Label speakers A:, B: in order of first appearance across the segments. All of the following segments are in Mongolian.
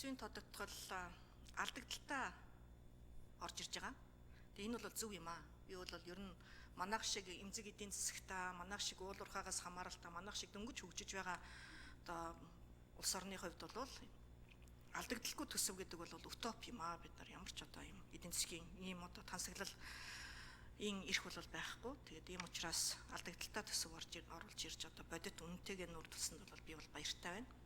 A: төсвийн тодотгол алдагдaltaа орж ирж байгаа. Тэгээ энэ бол зөв юм аа. Би бол ер нь манайх шиг эмзэг эдийн засагтаа, манайх шиг уул уурхаагаас хамааралтай, манайх шиг дөнгөж хөгжиж байгаа одоо улс орны хувьд бол алдагдaltaгүй төсөв гэдэг бол утоп юм аа. Бид нар ямар ч одоо юм эдийн засгийн ийм одоо тансаглал ирэх бол байхгүй. Тэгээд ийм учраас алдагдaltaа төсөв оруулж ирж одоо бодит үнэтэйгээ нүүр тулсанд бол би бол баяртай байна.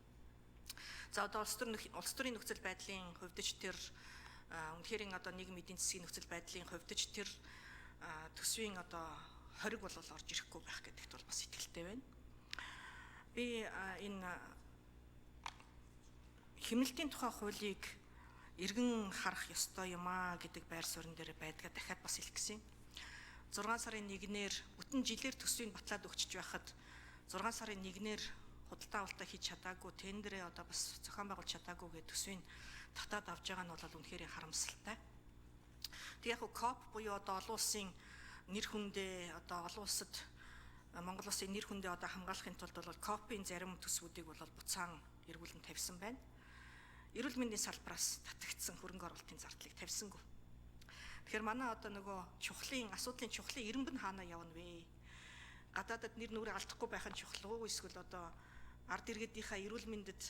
A: За одоо улс төрийн нөхцөл байдлын хувьд ч тэр үнэхээр одоо нийгэм эдийн засгийн нөхцөл байдлын хувьд ч тэр төсвийн одоо хориг бол орж ирэхгүй байх гэдэгт бол бас итгэлтэй байна. Би энэ хэмнэлтийн тухай хуулийг эргэн харах ёстой юм аа гэдэг байр суурин дээр байдгаа дахиад бас хэлэх гэсэн. 6 сарын 1-ээр бүтэн жилээр төсвийг батлаад өгчөж байхад 6 сарын 1-ээр худалдаа авалтаа хийж чадаагүй, тендерээ одоо бас зохион байгуулж чадаагүй гэдэг төсвийн татаад авч байгаа нь бол үнэхээр харамсалтай. Тэг яг КОП буюу одоо олон улсын нэр хүндээ одоо олон улсад Монгол улсын нэр хүндээ одоо хамгаалахын тулд бол КОП-ийн зарим төсвүүдийг бол буцаан эргүүлэн тавьсан байна. Эрүүл мэндийн салбараас татагдсан хөрөнгө оруулалтын зардлыг тавьсангүй. Тэгэхээр манай одоо нөгөө асуудлын чухлын эренб нь хаана явна вэ? Гадаадад нэр нүрээ алдахгүй байх нь чухал уу? Эсвэл одоо ард иргэдийнхаа эрүүл мэндэд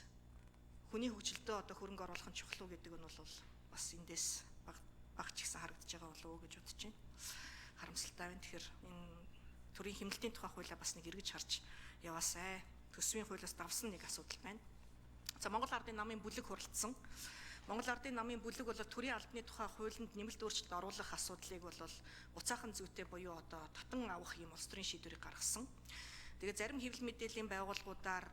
A: хүний хөгжилдөө одоо хөрөнгө оруулах нь чухал уу гэдэг нь бол бас эндээс багч ихсэн харагдаж байгаа болов уу гэж бодож байна. Харамсалтай байна. Тэгэхээр энэ төрийн хэмнэлтийн тухай хуулиа бас нэг эргэж харж яваасай. Төсвийн хуулиас давсан нэг асуудал байна. За Монгол Ардын намын бүлэг хуралдсан. Монгол Ардын намын бүлэг бол төрийн албаны тухай хуулинд нэмэлт өөрчлөлт оруулах асуудлыг бол буцаахан зүйтэй буюу одоо татан авах юм улс төрийн шийдвэрийг гаргасан. Тэгээ зарим хэвлэл мэдээллийн байгууллагуудаар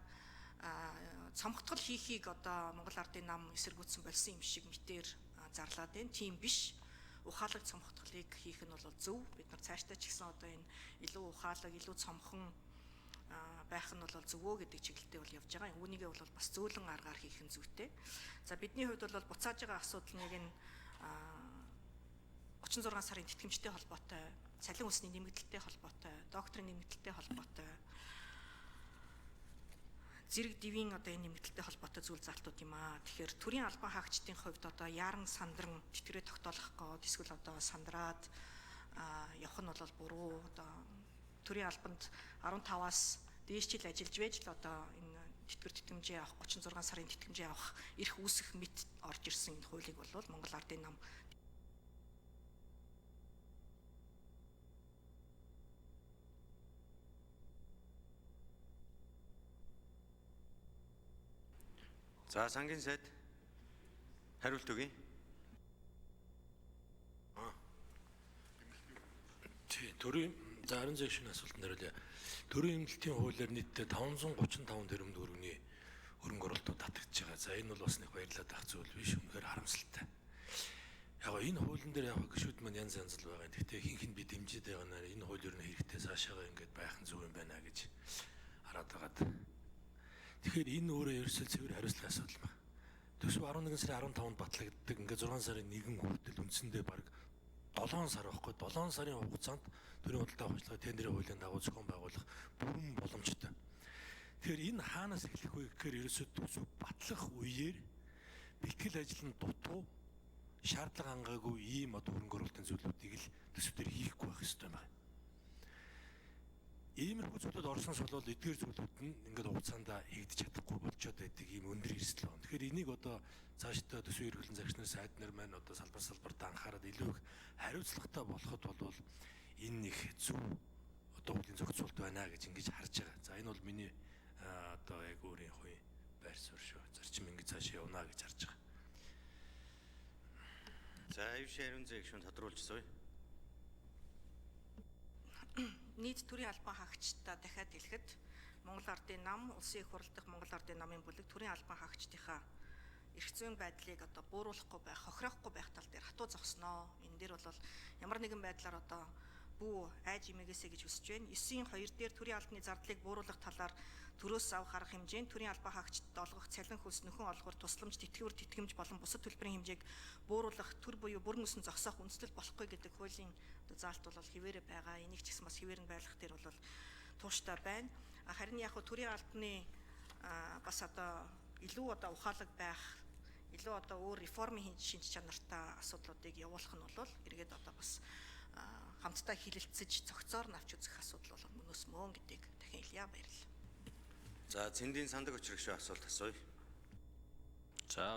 A: цомгтгол хийхийг одоо Монгол Ардын нам эсэргүүцсэн болсон юм шиг мэтээр зарлаад байна. Тийм биш. Ухаалаг цомгтголыг хийх нь бол зөв. Бид нар цаашдаа ч гэсэн одоо энэ илүү ухаалаг, илүү цомхон байх нь бол зөвөө гэдэг чиглэлтэй бол явж байгаа. Үүнийгээ бол бас зөөлөн аргаар хийх нь зүйтэй. За бидний хувьд бол буцааж байгаа асуудал нэг нь 36 сарын тэтгэмжтэй холбоотой, цалин үлсний нэмэгдэлтэй холбоотой, докторийн нэмэгдэлтэй холбоотой, зэрэг дивийн одоо энэ нэмэгдэлтэй холбоотой зүйл залтууд юм аа. Тэгэхээр төрийн албан хаагчдын хувьд одоо яран сандран тэтгэрээ тогтоолох гээд эсвэл одоо сандраад явах нь бол буруу. Одоо төрийн албанд 15-аас дээш жил ажиллаж байж л одоо энэ тэтгэмжээ авах 36 сарын тэтгэмжээ авах эрх үүсэх мэт орж ирсэн энэ хуулийг бол Монгол Ардын нам
B: За сангийн сайд хариулт өгье.
C: Төрийн за 10 зэвшин асуултанд хариулъя. Төрийн эмнэлтийн хуулиар нийтдээ 535 тэрбум төгрөгийн хөрөнгө оруулалтууд татагдж байгаа. За энэ бол бас нэг баярлалаа дах зүйл биш, үнэхээр харамсалтай. Яг энэ хуулийн дээр яг гишүүд маань янз янз л байгаа. Гэхдээ хин би дэмжиж байгаа нээр энэ хууль ер нь хэрэгтэй цаашаага ингэж байхын зөв юм байна гэж хараад байгаад. Тэгэхээр энэ өөрөө ерөөсөө цэвэр хариуцлагын асуудал байна. Төсөв 11 сарын 15-нд батлагддаг. Ингээд 6 сарын 1 хүртэл үндсэндээ баг 7 сар байхгүй 7 сарын хугацаанд төрийн худалдаа авахчлагын тендерийн хуулийн дагуу зохион байгуулах бүрэн боломжтой. Тэгэхээр энэ хаанаас эхлэх вэ гэхээр ерөөсөө төсөв батлах үеэр бэлтгэл ажил нь дутуу шаардлага хангаагүй ийм одоо хөрөнгө оруулалтын зүйлүүдийг л төсөвтөр хийхгүй байх ёстой байна. Иймэрхүү зүйлүүд орсон солиод эдгээр зүйлүүд нь ингээд хугацаанд хийгдэж чадахгүй болчиход байдаг ийм өндөр эрсдэл байна. Тэгэхээр энийг одоо цаашдаа төсвийн эрхлэн загч нар сайд нар маань одоо салбартаа анхаарал илүү их хариуцлагатай болоход бол энэ их зөв одоо хуулийн зохицуулт байна гэж ингэж харж байгаа. За энэ бол миний одоо яг өөрийн хувийн байр суурь шүү. Зарчим ингэж цаашаа явна гэж харж байгаа.
B: За Ивш Ариун зэг шүүн тодруулжсоё.
A: Нийт төрийн албан хаагчдаа дахиад хэлэхэд Монгол Ардын нам, улсын их хурл дахь Монгол Ардын намын бүлэг төрийн албан хаагчдынхаа эрх зүйн байдлыг одоо бууруулахгүй байх, хохироохгүй байх тал дээр хатуу зогсноо. Энэ дээр бол ямар нэгэн байдлаар одоо бүү айж имээгээсэ гэж хүсэж байна. 9-2 дээр төрийн албаны зардлыг бууруулах талаар төрөөс авах арга хэмжээнд төрийн албан хаагчдад олгох цалин хөлс нөхөн олгор тусламж тэтгэвэр болон бусад төлбөрийн хэмжээг бууруулах төр буюу бүр мөсөн зогсоох үндэслэл болохгүй гэдэг хуулийн заалт бол хിവэрэ байгаа. Энийг ч гэсэн бас хിവэр нь байлгах дээр бол тууштай байна. Харин яг төрийн албаны бас одоо илүү одоо ухаалаг байх илүү одоо өөр реформын шинж чанартай асуудлуудыг явуулах нь бол эргээд одоо бас хамтдаа хилэлцэж цогцоор нь авч үзэх асуудал бол мөнөөс мөн гэдгийг дахин илyaa баярлалаа.
B: За цэндийн сандаг учрагшаа асуулт асууя.